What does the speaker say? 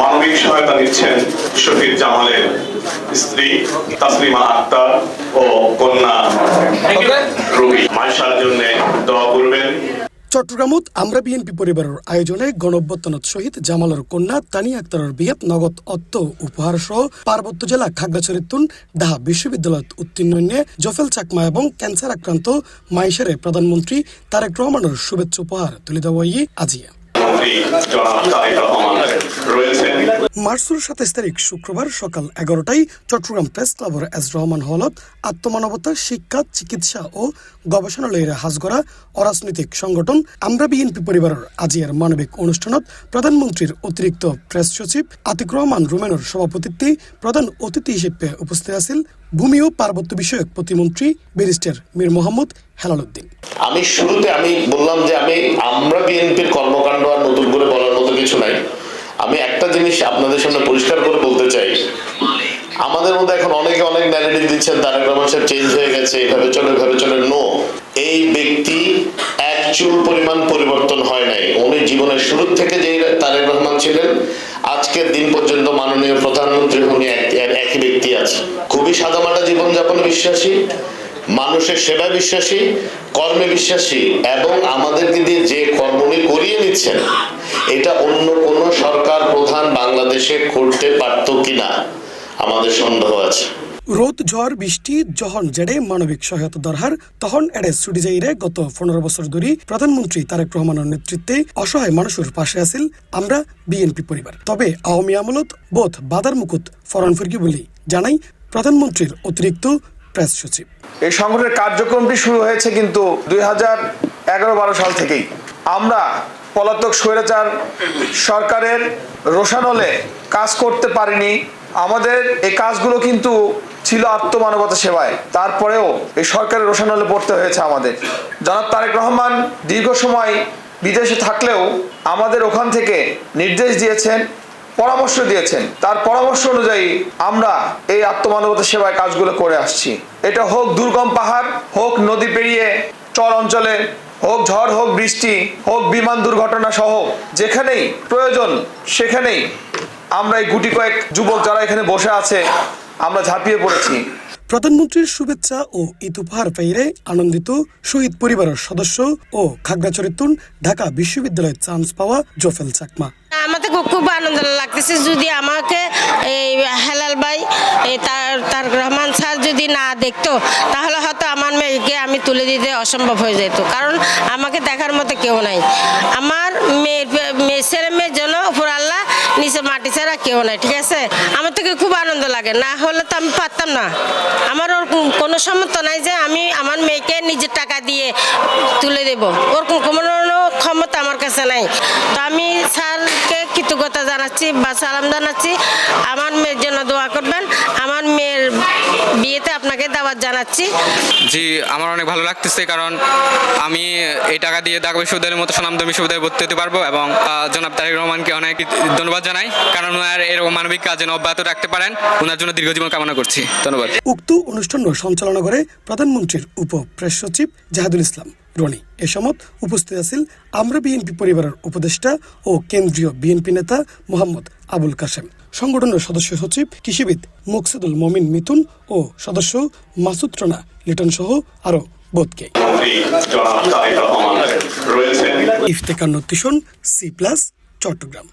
মানবিক সহায়তা নিচ্ছেন শহীদ জামালের স্ত্রী তাসলিমা আক্তার ও কন্যা রুবি। মায়েশার জন্য দোয়া করবেন। চট্টগ্রামত আমরা বিএনপি পরিবারের আয়োজনে গণঅভ্যুত্থানত শহীদ জামালের কন্যা তানিয়া আক্তারের বিয়াত নগদ অর্থ উপহার সহ পার্বত্য জেলা খাগড়াছড়ির ঢাকা বিশ্ববিদ্যালয়ত উত্তীর্ণ জফেল চাকমা এবং ক্যান্সার আক্রান্ত মাইশারে প্রধানমন্ত্রী তারেক রহমানের শুভেচ্ছা উপহার তুলে দেওয়া আজিয়া। মার্চের 27 তারিখ শুক্রবার সকাল 11টায় চট্টগ্রাম প্রেস ক্লাবের এস রহমান হলত আত্মমানবতা, শিক্ষা, চিকিৎসা ও গবেষণালয়ের হাজগড়া অরাজনৈতিক সংগঠন আমরা বিএনপি পরিবারের আজিয়ার মানবিক অনুষ্ঠানত প্রধানমন্ত্রীর অতিরিক্ত প্রেস সচিব আতিক রহমান রুমেনের সভাপতিত্বে প্রধান অতিথি হিসেবে উপস্থিত আছেন ভূমি ও পার্বত্য বিষয়ক প্রতিমন্ত্রী ব্যারিস্টার মীর মোহাম্মদ হেলাল উদ্দিন। আমি শুরুতে বললাম যে আমরা বিএনপির কর্মকাণ্ড আর নতুন করে বলার মতো কিছু নাই। আমি একটা জিনিস আপনাদের সামনে পরিষ্কার করে বলতে চাই, আমাদের মধ্যে এখন অনেকে অনেক ন্যারেটিভ দিচ্ছেন তারেক রহমান সাহেব চেঞ্জ হয়ে গেছে, এভাবে চলে নো, এই ব্যক্তি এক চুল পরিমাণ পরিবর্তন হয় নাই। উনি জীবনের শুরু থেকে যে তারেক রহমান ছিলেন আজকের দিন পর্যন্ত মাননীয় প্রধানমন্ত্রী উনি একই ব্যক্তি আছে। খুবই সাদামাটা জীবনযাপনে বিশ্বাসী, মানুষের সেবায় বিশ্বাসী, কর্মে বিশ্বাসী এবং আমাদেরকে দিয়ে যে কর্মনি করিয়ে নিচ্ছেন এটা অন্য কোন সরকার প্রধান বাংলাদেশে করতে পারত কিনা আমাদের সন্দেহ আছে। রোদ ঝড় বৃষ্টি যখন জেডে মানবিক সহায়তা দরকার তখন এড়ে ছুটি যাইরে গত 15 বছর ধরে প্রধানমন্ত্রী তারেক রহমানের নেতৃত্বে অসহায় মানুষের পাশে আছিল আমরা বিএনপি পরিবার। তবে আওয়ামী আমলত বোধ বাধার মুকুট ফরান ফিরকি বলে জানাই প্রধানমন্ত্রীর অতিরিক্ত প্রেস সচিব। এই সংগঠনের কার্যক্রমটি শুরু হয়েছে কিন্তু 2011-12 সাল থেকেই। আমরা পলাতক স্বৈরাচার সরকারের রোষানলে কাজ করতে পারিনি। আমাদের এই কাজগুলো কিন্তু ছিল আত্মমানবতা সেবায়, তারপরেও এই সরকারের রোষানলে পড়তে হয়েছে আমাদের। জনাব তারেক রহমান দীর্ঘ সময় বিদেশে থাকলেও আমাদের ওখান থেকে নির্দেশ দিয়েছেন, পরামর্শ দিয়েছেন, তার পরামর্শ অনুযায়ী আমরা এই আত্মমানবতা সেবায় কাজগুলো করে আসছি। এটা হোক দুর্গম পাহাড়, হোক নদী পেরিয়ে চর অঞ্চলে, হোক ঝড়, হোক বৃষ্টি, হোক বিমান দুর্ঘটনা সহ যেখানেই প্রয়োজন সেখানেই আমরা এই গুটি কয়েক যুবক যারা এখানে বসে আছে আমরা ঝাঁপিয়ে পড়েছি। প্রধানমন্ত্রীর শুভেচ্ছা ও ঈদ উপহার পেয়ে আনন্দিত শহীদ পরিবারের সদস্য ও খাগড়াছড়ির ঢাকা বিশ্ববিদ্যালয়ে চান্স পাওয়া জফেল চাকমা। আমাদের খুব আনন্দ লাগতেছে। যদি আমাকে এই হেলাল ভাই তারেক রহমান স্যার যদি না দেখতো তাহলে হয়তো আমার মেয়েকে আমি তুলে দিতে অসম্ভব হয়ে যেত, কারণ আমাকে দেখার মতো কেউ নাই। আমার ছেলে মেয়ের জন্য উপর আল্লাহ নিচে মাটি ছাড়া কেউ নাই, ঠিক আছে। আমার থেকে খুব আনন্দ লাগে, না হলে তো আমি পারতাম না। আমার ওর কোনো সামর্থ্য নাই যে আমি আমার মেয়েকে নিজের টাকা দিয়ে তুলে দেব, ওরকম কোনো ক্ষমতা আমার কাছে নাই। তো আমি স্যারকে কৃতজ্ঞতা জানাচ্ছি বা সালাম জানাচ্ছি। আমার মেয়ের জন্য দোয়া করবেন। আমার মেয়ের বিয়েতে আপনাকে দাওয়াত জানাচ্ছি। জি, আমার অনেক ভালো লাগতেছে, কারণ আমি এই টাকা দিয়ে ঢাকা বিশ্ববিদ্যালয়ের মতো সুনামধন্য বিশ্ববিদ্যালয়ে ভর্তি হতে পারবো এবং জনাব তারেক রহমানকে অনেক ধন্যবাদ জানাই, কারণ ওনার এরকম মানবিক কাজ যেন অব্যাহত রাখতে পারেন। ওনার জন্য দীর্ঘ জীবন কামনা করছি। ধন্যবাদ। উক্ত অনুষ্ঠান সঞ্চালনা করে প্রধানমন্ত্রীর উপ প্রেস সচিব জাহাদুল ইসলাম রনি। এ সময় উপস্থিত আছেন আমরা বিএনপি পরিবারের উপদেষ্টা ও কেন্দ্রীয় বিএনপি নেতা মোহাম্মদ আবুল কাশেম, সংগঠনের সদস্য সচিব কৃষিবিদ মুকসিদুল মমিন মিথুন ও সদস্য মাসুদ রানা লিটন সহ আরো বোধকে। রয়েছেন ইফতেখার নতিশন, C+ চট্টগ্রাম।